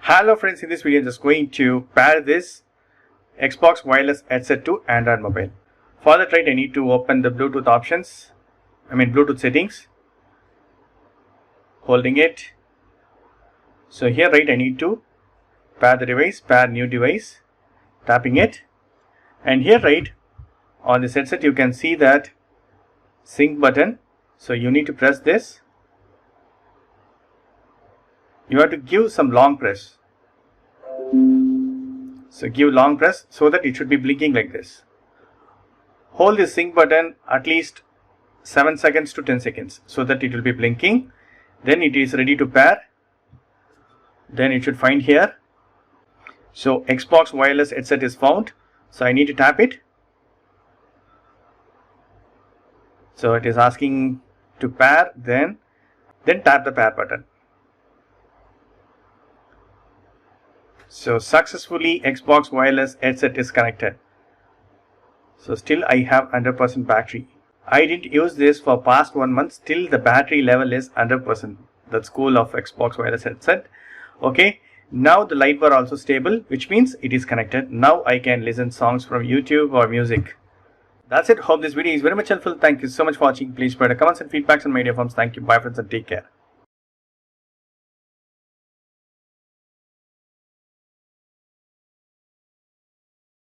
Hello friends, in this video I'm just going to pair this Xbox wireless headset to Android mobile. For that, right, I need to open the Bluetooth options, Bluetooth settings, holding it. So here, right, I need to pair the device, pair new device, tapping it, and here, right, on this headset you can see that sync button. So you need to press this. You have to give some long press. So give long press so that it should be blinking like this. Hold the sync button at least 7 seconds to 10 seconds so that it will be blinking. Then it is ready to pair. Then it should find here. So Xbox wireless headset is found. So I need to tap it. So it is asking to pair, then tap the pair button. So successfully Xbox wireless headset is connected. So still I have 100% battery. I didn't use this for past 1 month. Still the battery level is 100%. That's cool of Xbox wireless headset. Okay. Now the light bar also stable, which means it is connected. Now I can listen songs from YouTube or music. That's it. Hope this video is very much helpful. Thank you so much for watching. Please provide comments and feedbacks on media forms. Thank you. Bye friends and take care.